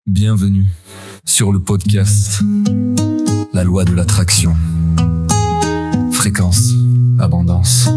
Bienvenue sur le podcast La loi de l'attraction. Fréquence, abondance.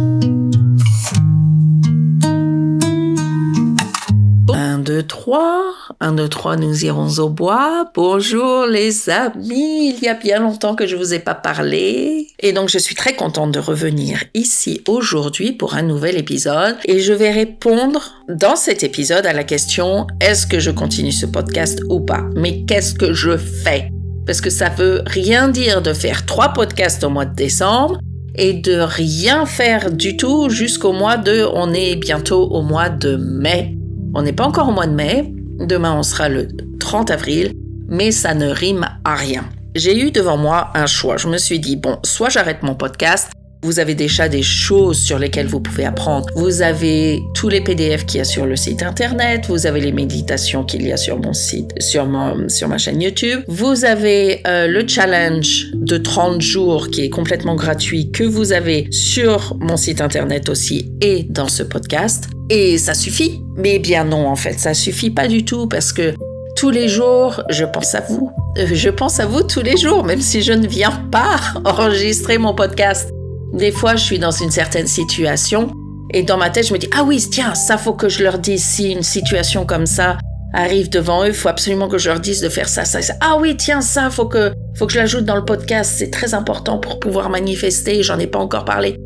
1, 2, 3. 1, 2, 3, nous irons au bois. Bonjour les amis, il y a bien longtemps que je vous ai pas parlé. Et donc je suis très contente de revenir ici aujourd'hui pour un nouvel épisode. Et je vais répondre dans cet épisode à la question « Est-ce que je continue ce podcast ou pas ?» Mais qu'est-ce que je fais? Parce que ça veut rien dire de faire 3 podcasts au mois de décembre et de rien faire du tout jusqu'au mois de... On est bientôt au mois de mai. On n'est pas encore au mois de mai. Demain, on sera le 30 avril. Mais ça ne rime à rien. J'ai eu devant moi un choix. Je me suis dit, bon, soit j'arrête mon podcast. Vous avez déjà des choses sur lesquelles vous pouvez apprendre. Vous avez tous les PDF qu'il y a sur le site internet. Vous avez les méditations qu'il y a sur mon site, sur ma chaîne YouTube. Vous avez le challenge de 30 jours qui est complètement gratuit que vous avez sur mon site internet aussi et dans ce podcast. Et ça suffit. Mais bien non, en fait, ça suffit pas du tout parce que tous les jours, je pense à vous. Je pense à vous tous les jours, même si je ne viens pas enregistrer mon podcast. Des fois, je suis dans une certaine situation et dans ma tête, je me dis « Ah oui, tiens, ça, faut que je leur dise si une situation comme ça arrive devant eux, il faut absolument que je leur dise de faire ça, ça, ça. Ah oui, tiens, ça, faut que je l'ajoute dans le podcast, c'est très important pour pouvoir manifester, j'en ai pas encore parlé. »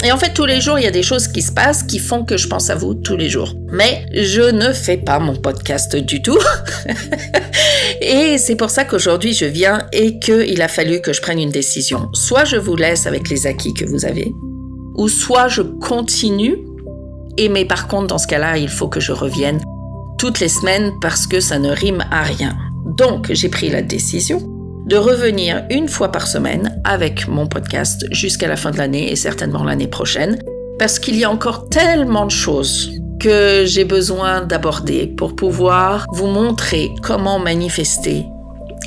Et en fait, tous les jours, il y a des choses qui se passent qui font que je pense à vous tous les jours. Mais je ne fais pas mon podcast du tout. Et c'est pour ça qu'aujourd'hui, je viens et qu'il a fallu que je prenne une décision. Soit je vous laisse avec les acquis que vous avez, ou soit je continue. Mais par contre, dans ce cas-là, il faut que je revienne toutes les semaines parce que ça ne rime à rien. Donc, j'ai pris la décision de revenir une fois par semaine avec mon podcast jusqu'à la fin de l'année et certainement l'année prochaine, parce qu'il y a encore tellement de choses que j'ai besoin d'aborder pour pouvoir vous montrer comment manifester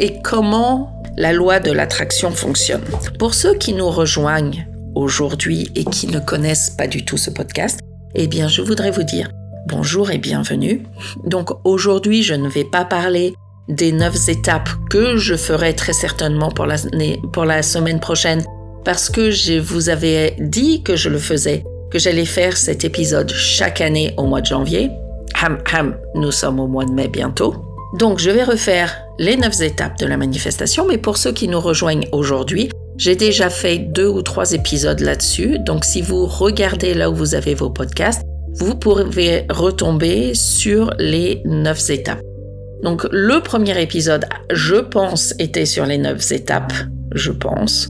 et comment la loi de l'attraction fonctionne. Pour ceux qui nous rejoignent aujourd'hui et qui ne connaissent pas du tout ce podcast, eh bien, je voudrais vous dire bonjour et bienvenue. Donc aujourd'hui, je ne vais pas parler des 9 étapes que je ferai très certainement pour la semaine prochaine parce que je vous avais dit que je le faisais, que j'allais faire cet épisode chaque année au mois de janvier. Nous sommes au mois de mai bientôt. Donc je vais refaire les 9 étapes de la manifestation, mais pour ceux qui nous rejoignent aujourd'hui, j'ai déjà fait 2 ou 3 épisodes là-dessus. Donc si vous regardez là où vous avez vos podcasts, vous pourrez retomber sur les 9 étapes. Donc, le premier épisode, je pense, était sur les 9 étapes, je pense.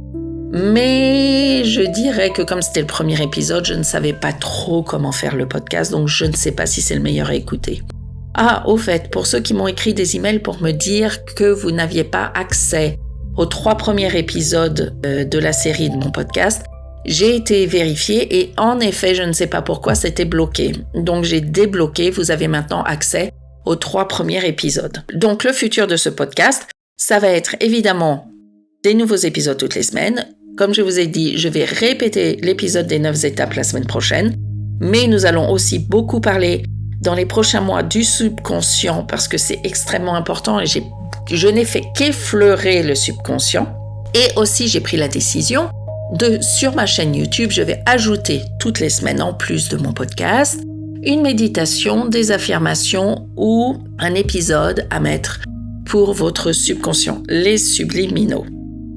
Mais je dirais que comme c'était le premier épisode, je ne savais pas trop comment faire le podcast, donc je ne sais pas si c'est le meilleur à écouter. Ah, au fait, pour ceux qui m'ont écrit des emails pour me dire que vous n'aviez pas accès aux 3 premiers épisodes de la série de mon podcast, j'ai été vérifiée et en effet, je ne sais pas pourquoi, c'était bloqué. Donc, j'ai débloqué, vous avez maintenant accès aux 3 premiers épisodes. Donc, le futur de ce podcast, ça va être évidemment des nouveaux épisodes toutes les semaines. Comme je vous ai dit, je vais répéter l'épisode des 9 étapes la semaine prochaine, mais nous allons aussi beaucoup parler dans les prochains mois du subconscient parce que c'est extrêmement important et je n'ai fait qu'effleurer le subconscient. Et aussi, j'ai pris la décision sur ma chaîne YouTube, je vais ajouter toutes les semaines en plus de mon podcast une méditation, des affirmations ou un épisode à mettre pour votre subconscient, les subliminaux.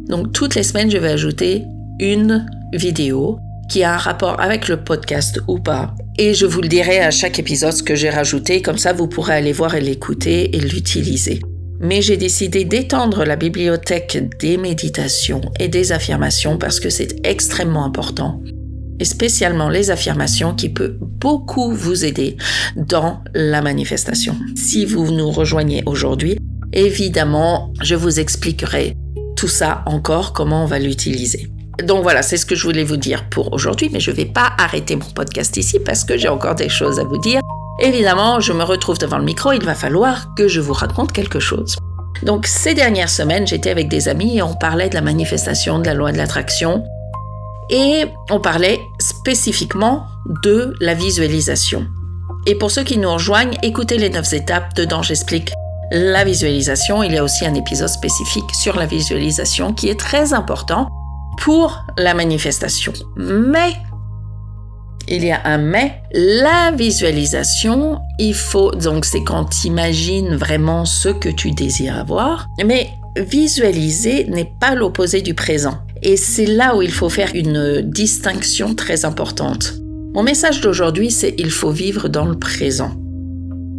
Donc, toutes les semaines, je vais ajouter une vidéo qui a un rapport avec le podcast ou pas. Et je vous le dirai à chaque épisode ce que j'ai rajouté, comme ça vous pourrez aller voir et l'écouter et l'utiliser. Mais j'ai décidé d'étendre la bibliothèque des méditations et des affirmations parce que c'est extrêmement important. Et spécialement les affirmations qui peuvent beaucoup vous aider dans la manifestation. Si vous nous rejoignez aujourd'hui, évidemment, je vous expliquerai tout ça encore, comment on va l'utiliser. Donc voilà, c'est ce que je voulais vous dire pour aujourd'hui, mais je ne vais pas arrêter mon podcast ici parce que j'ai encore des choses à vous dire. Évidemment, je me retrouve devant le micro, il va falloir que je vous raconte quelque chose. Donc ces dernières semaines, j'étais avec des amis et on parlait de la manifestation, de la loi de l'attraction. Et on parlait spécifiquement de la visualisation. Et pour ceux qui nous rejoignent, écoutez les 9 étapes. Dedans, j'explique la visualisation. Il y a aussi un épisode spécifique sur la visualisation qui est très important pour la manifestation. Mais, il y a un mais, la visualisation, donc c'est quand tu imagines vraiment ce que tu désires avoir, mais visualiser n'est pas l'opposé du présent. Et c'est là où il faut faire une distinction très importante. Mon message d'aujourd'hui, c'est il faut vivre dans le présent.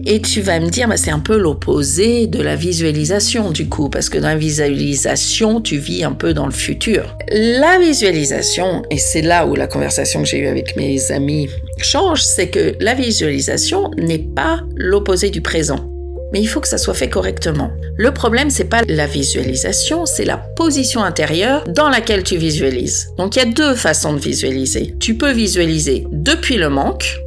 Et tu vas me dire, c'est un peu l'opposé de la visualisation du coup, parce que dans la visualisation, tu vis un peu dans le futur. La visualisation, et c'est là où la conversation que j'ai eue avec mes amis change, c'est que la visualisation n'est pas l'opposé du présent. Mais il faut que ça soit fait correctement. Le problème, c'est pas la visualisation, c'est la position intérieure dans laquelle tu visualises. Donc il y a deux façons de visualiser. Tu peux visualiser depuis le manque,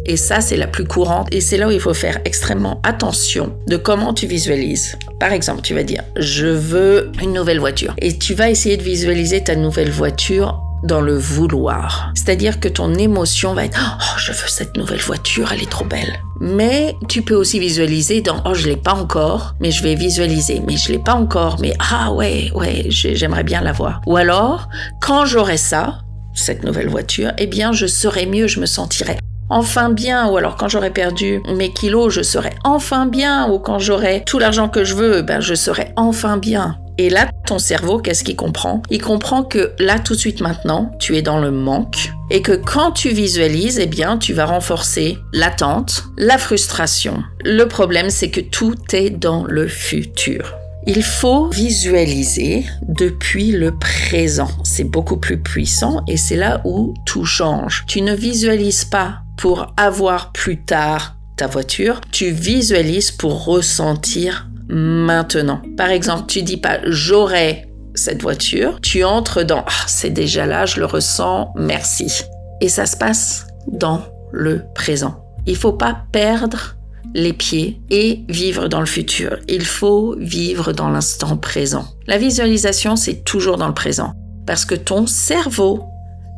et ça, c'est la plus courante. Et c'est là où il faut faire extrêmement attention de comment tu visualises. Par exemple, tu vas dire « je veux une nouvelle voiture ». Et tu vas essayer de visualiser ta nouvelle voiture dans le vouloir. C'est-à-dire que ton émotion va être « oh, je veux cette nouvelle voiture, elle est trop belle ». Mais tu peux aussi visualiser dans « oh, je l'ai pas encore, mais je vais visualiser. Mais je l'ai pas encore, mais ah ouais, j'aimerais bien l'avoir ». Ou alors, quand j'aurai ça, cette nouvelle voiture, eh bien, je serai mieux, je me sentirai enfin bien, ou alors quand j'aurai perdu mes kilos, je serai enfin bien, ou quand j'aurai tout l'argent que je veux, je serai enfin bien. Et là, ton cerveau, qu'est-ce qu'il comprend ? Il comprend que là, tout de suite maintenant, tu es dans le manque, et que quand tu visualises, eh bien, tu vas renforcer l'attente, la frustration. Le problème, c'est que tout est dans le futur. Il faut visualiser depuis le présent. C'est beaucoup plus puissant et c'est là où tout change. Tu ne visualises pas pour avoir plus tard ta voiture, tu visualises pour ressentir maintenant. Par exemple, tu dis pas « j'aurai cette voiture », tu entres dans « c'est déjà là, je le ressens, merci ». Et ça se passe dans le présent. Il faut pas perdre les pieds et vivre dans le futur. Il faut vivre dans l'instant présent. La visualisation, c'est toujours dans le présent parce que ton cerveau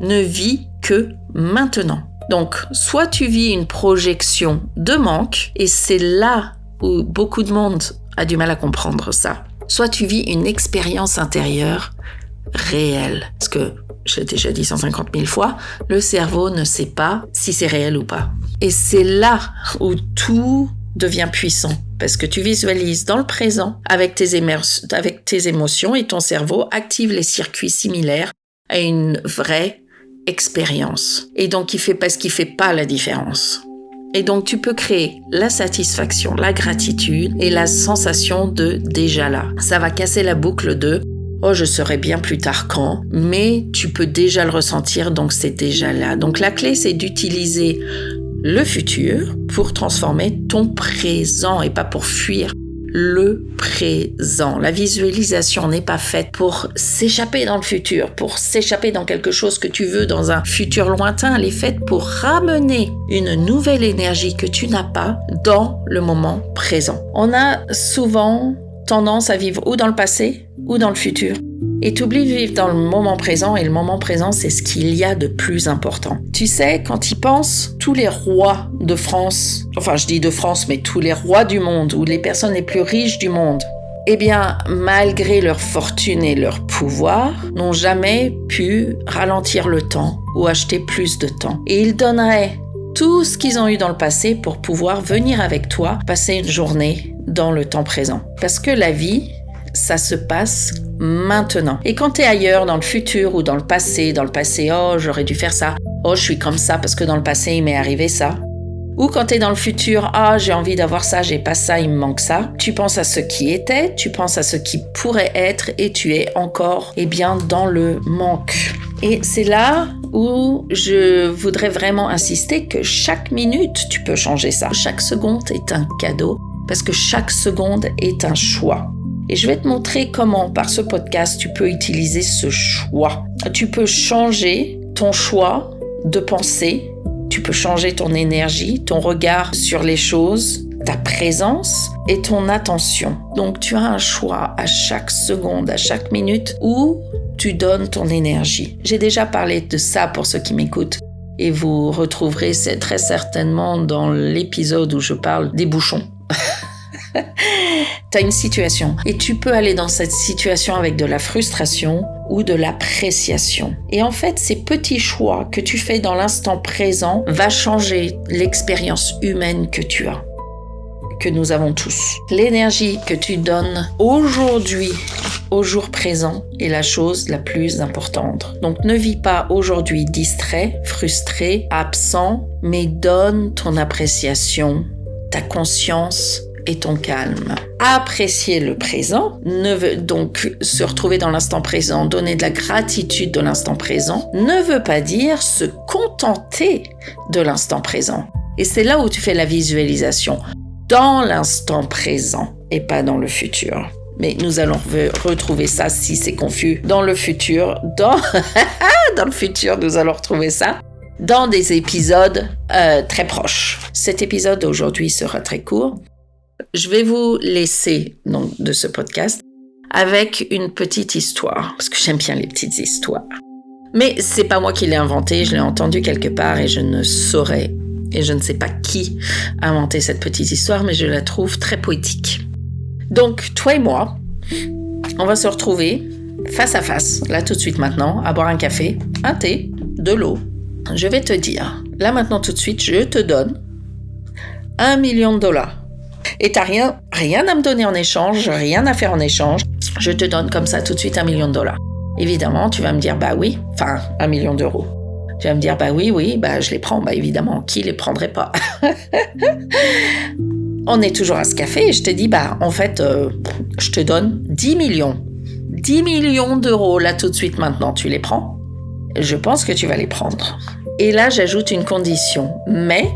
ne vit que maintenant. Donc, soit tu vis une projection de manque et c'est là où beaucoup de monde a du mal à comprendre ça. Soit tu vis une expérience intérieure réelle. Parce que, je l'ai déjà dit 150 000 fois, le cerveau ne sait pas si c'est réel ou pas. Et c'est là où tout devient puissant. Parce que tu visualises dans le présent avec tes émotions et ton cerveau active les circuits similaires à une vraie expérience. Et donc, il fait pas la différence. Et donc, tu peux créer la satisfaction, la gratitude et la sensation de déjà là. Ça va casser la boucle de « oh, je serai bien plus tard quand », mais tu peux déjà le ressentir, donc c'est déjà là. Donc, la clé, c'est d'utiliser le futur pour transformer ton présent et pas pour fuir le présent. La visualisation n'est pas faite pour s'échapper dans le futur, pour s'échapper dans quelque chose que tu veux dans un futur lointain. Elle est faite pour ramener une nouvelle énergie que tu n'as pas dans le moment présent. On a souvent tendance à vivre ou dans le passé ou dans le futur. Et tu oublies de vivre dans le moment présent, et le moment présent, c'est ce qu'il y a de plus important. Tu sais, quand y penses, tous les rois de France, enfin je dis de France, mais tous les rois du monde, ou les personnes les plus riches du monde, eh bien, malgré leur fortune et leur pouvoir, n'ont jamais pu ralentir le temps ou acheter plus de temps. Et ils donneraient tout ce qu'ils ont eu dans le passé pour pouvoir venir avec toi, passer une journée dans le temps présent. Parce que la vie, ça se passe maintenant. Et quand tu es ailleurs, dans le futur ou dans le passé, oh, j'aurais dû faire ça, oh, je suis comme ça parce que dans le passé, il m'est arrivé ça. Ou quand tu es dans le futur, ah, j'ai envie d'avoir ça, j'ai pas ça, il me manque ça. Tu penses à ce qui était, tu penses à ce qui pourrait être et tu es encore, dans le manque. Et c'est là où je voudrais vraiment insister que chaque minute, tu peux changer ça. Chaque seconde est un cadeau parce que chaque seconde est un choix. Et je vais te montrer comment, par ce podcast, tu peux utiliser ce choix. Tu peux changer ton choix de pensée, tu peux changer ton énergie, ton regard sur les choses, ta présence et ton attention. Donc, tu as un choix à chaque seconde, à chaque minute où tu donnes ton énergie. J'ai déjà parlé de ça pour ceux qui m'écoutent et vous retrouverez très certainement dans l'épisode où je parle des bouchons. tu as une situation et tu peux aller dans cette situation avec de la frustration ou de l'appréciation. Et en fait, ces petits choix que tu fais dans l'instant présent va changer l'expérience humaine que tu as, que nous avons tous. L'énergie que tu donnes aujourd'hui, au jour présent, est la chose la plus importante. Donc ne vis pas aujourd'hui distrait, frustré, absent, mais donne ton appréciation, ta conscience et ton calme. Apprécier le présent, donc se retrouver dans l'instant présent, donner de la gratitude de l'instant présent, ne veut pas dire se contenter de l'instant présent. Et c'est là où tu fais la visualisation, dans l'instant présent et pas dans le futur. Mais nous allons retrouver ça, si c'est confus, dans le futur. Dans le futur, nous allons retrouver ça dans des épisodes très proches. Cet épisode aujourd'hui sera très court. Je vais vous laisser donc, de ce podcast avec une petite histoire, parce que j'aime bien les petites histoires. Mais c'est pas moi qui l'ai inventée, je l'ai entendue quelque part et je ne saurais, et je ne sais pas qui a inventé cette petite histoire, mais je la trouve très poétique. Donc, toi et moi, on va se retrouver face à face, là tout de suite maintenant, à boire un café, un thé, de l'eau. Je vais te dire, là maintenant tout de suite, je te donne $1 million. Et t'as rien à me donner en échange, rien à faire en échange. Je te donne comme ça tout de suite $1 million. Évidemment, tu vas me dire, bah oui, enfin, $1 million. Tu vas me dire, bah oui, bah je les prends. Bah évidemment, qui les prendrait pas? On est toujours à ce café et je te dis, bah en fait, je te donne 10 millions. 10 millions d'euros, là tout de suite maintenant, tu les prends? Je pense que tu vas les prendre. Et là, j'ajoute une condition. Mais,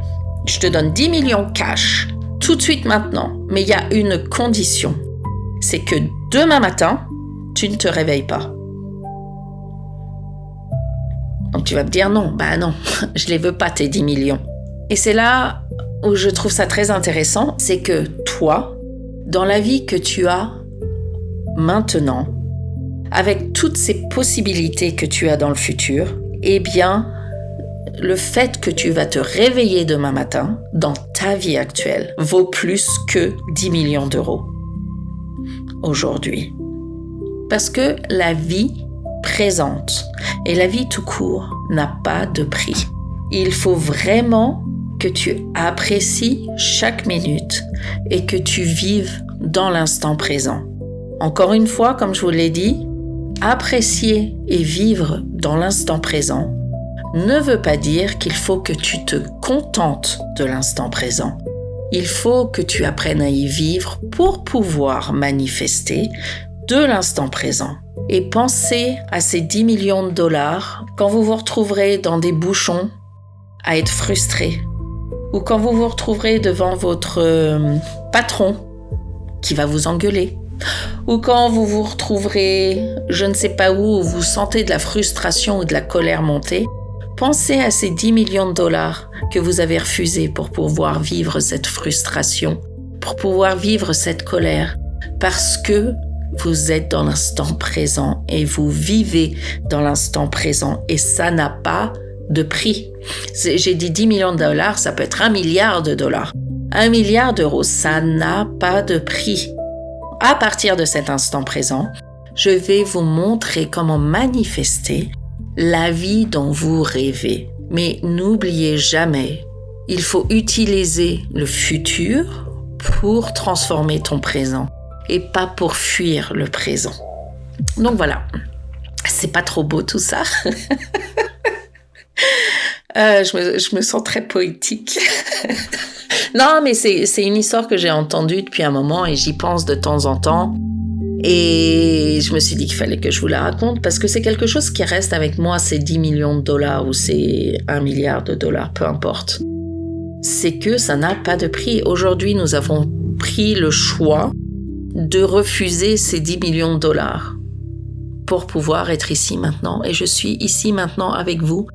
je te donne 10 millions cash, tout de suite maintenant. Mais il y a une condition. C'est que demain matin, tu ne te réveilles pas. Donc tu vas me dire non, bah non, je les veux pas tes 10 millions. Et c'est là où je trouve ça très intéressant, c'est que toi, dans la vie que tu as maintenant, avec toutes ces possibilités que tu as dans le futur, eh bien, le fait que tu vas te réveiller demain matin, dans ta vie actuelle, vaut plus que 10 millions d'euros aujourd'hui. Parce que la vie présente et la vie tout court n'a pas de prix. Il faut vraiment que tu apprécies chaque minute et que tu vives dans l'instant présent. Encore une fois, comme je vous l'ai dit, apprécier et vivre dans l'instant présent ne veut pas dire qu'il faut que tu te contentes de l'instant présent. Il faut que tu apprennes à y vivre pour pouvoir manifester de l'instant présent. Et pensez à ces 10 millions de dollars quand vous vous retrouverez dans des bouchons à être frustré, ou quand vous vous retrouverez devant votre patron qui va vous engueuler, ou quand vous vous retrouverez je ne sais pas où vous sentez de la frustration ou de la colère monter. Pensez à ces 10 millions de dollars que vous avez refusés pour pouvoir vivre cette frustration, pour pouvoir vivre cette colère, parce que vous êtes dans l'instant présent et vous vivez dans l'instant présent et ça n'a pas de prix. J'ai dit 10 millions de dollars, ça peut être 1 milliard de dollars. 1 milliard d'euros, ça n'a pas de prix. À partir de cet instant présent, je vais vous montrer comment manifester la vie dont vous rêvez. Mais n'oubliez jamais, il faut utiliser le futur pour transformer ton présent et pas pour fuir le présent. Donc voilà, c'est pas trop beau tout ça. Je me sens très poétique. Non, mais c'est une histoire que j'ai entendue depuis un moment et j'y pense de temps en temps. Et je me suis dit qu'il fallait que je vous la raconte parce que c'est quelque chose qui reste avec moi, ces 10 millions de dollars ou ces 1 milliard de dollars, peu importe. C'est que ça n'a pas de prix. Aujourd'hui, nous avons pris le choix de refuser ces 10 millions de dollars pour pouvoir être ici maintenant. Et je suis ici maintenant avec vous.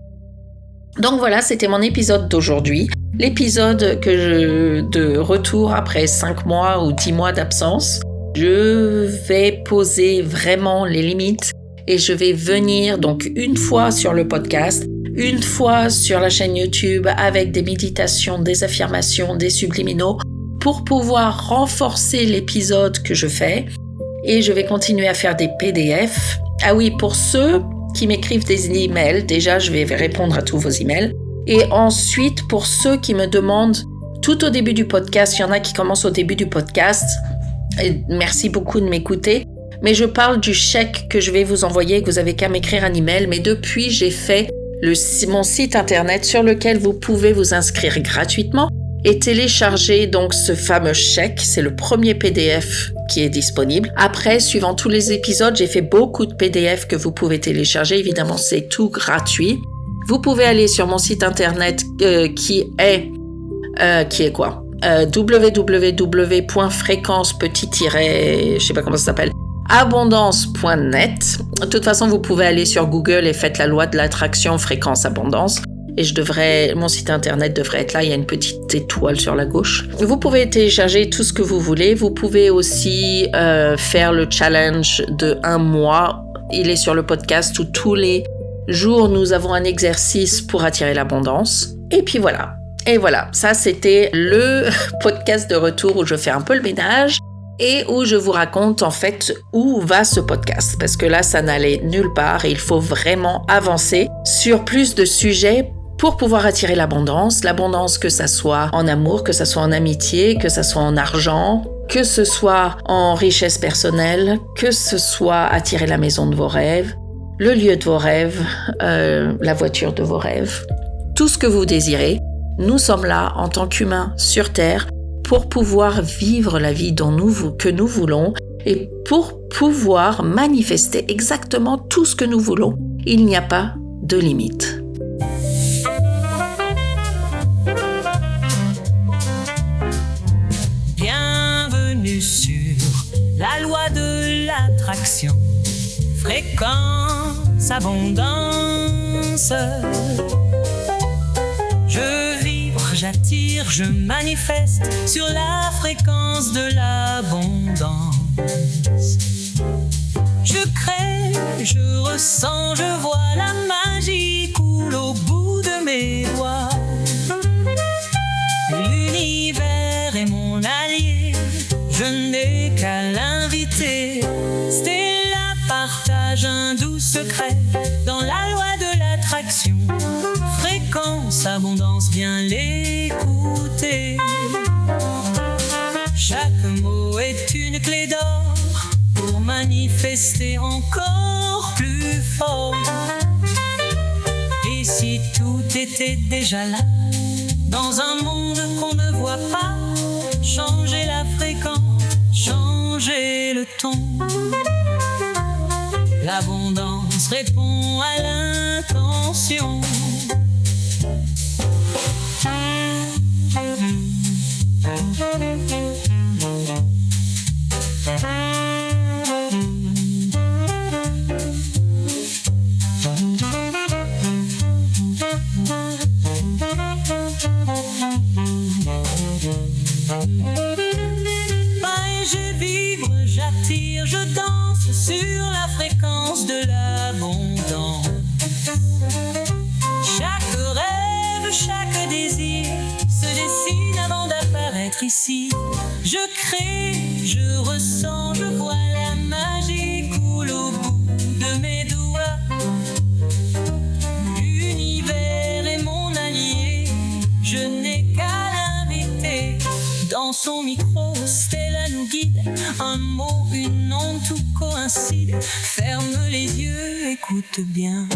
Donc voilà, c'était mon épisode d'aujourd'hui. L'épisode de retour après 5 mois ou 10 mois d'absence. Je vais poser vraiment les limites et je vais venir donc une fois sur le podcast, une fois sur la chaîne YouTube avec des méditations, des affirmations, des subliminaux pour pouvoir renforcer l'épisode que je fais. Et je vais continuer à faire des PDF. Ah oui, pour ceux qui m'écrivent des emails, déjà je vais répondre à tous vos emails. Et ensuite, pour ceux qui me demandent tout au début du podcast, il y en a qui commencent au début du podcast. Et merci beaucoup de m'écouter. Mais je parle du chèque que je vais vous envoyer, que vous avez qu'à m'écrire un email. Mais depuis, j'ai fait mon site internet sur lequel vous pouvez vous inscrire gratuitement et télécharger donc ce fameux chèque. C'est le premier PDF qui est disponible. Après, suivant tous les épisodes, j'ai fait beaucoup de PDF que vous pouvez télécharger. Évidemment, c'est tout gratuit. Vous pouvez aller sur mon site internet qui est quoi abondance.net. De toute façon, vous pouvez aller sur Google et faites la loi de l'attraction fréquence abondance. Et mon site internet devrait être là, il y a une petite étoile sur la gauche. Vous pouvez télécharger tout ce que vous voulez. Vous pouvez aussi faire le challenge de 1 mois. Il est sur le podcast où tous les jours, nous avons un exercice pour attirer l'abondance. Et puis voilà. Et voilà, ça c'était le podcast de retour où je fais un peu le ménage et où je vous raconte en fait où va ce podcast. Parce que là, ça n'allait nulle part et il faut vraiment avancer sur plus de sujets pour pouvoir attirer l'abondance. L'abondance, que ça soit en amour, que ça soit en amitié, que ça soit en argent, que ce soit en richesse personnelle, que ce soit attirer la maison de vos rêves, le lieu de vos rêves, la voiture de vos rêves, tout ce que vous désirez. Nous sommes là en tant qu'humains sur Terre pour pouvoir vivre la vie que nous voulons et pour pouvoir manifester exactement tout ce que nous voulons. Il n'y a pas de limite. Bienvenue sur la loi de l'attraction, fréquence abondance. Je vibre, j'attire, je manifeste sur la fréquence de l'abondance. Je crée, je ressens, je vois la magie coule au bout de mes doigts. L'univers est mon allié, je n'ai qu'à l'inviter. Stella partage un doux secret dans la loi de l'attraction. Fréquence, abondance, bien l'écouter. Chaque mot est une clé d'or pour manifester encore plus fort. Et si tout était déjà là, dans un monde qu'on ne voit pas, changer la fréquence, changer le ton. L'abondance répond à l'intention. Je vibre, j'attire, je danse sur la fréquence de l'abondance. Chaque rêve, chaque désir se dessine avant d'apparaître ici. Je crée, je ressens, je vois la magie coule au bout de mes doigts. L'univers est mon allié, je n'ai qu'à l'inviter. Dans son micro, Stella nous guide. Un mot, une onde, tout coïncide. Ferme les yeux, écoute bien.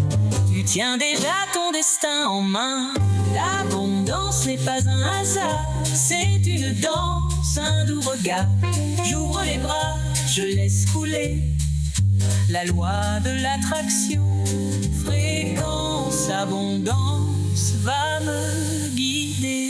Tu tiens déjà ton destin en main. L'abondance n'est pas un hasard, c'est une danse, un doux regard. J'ouvre les bras, je laisse couler la loi de l'attraction. Fréquence, abondance va me guider.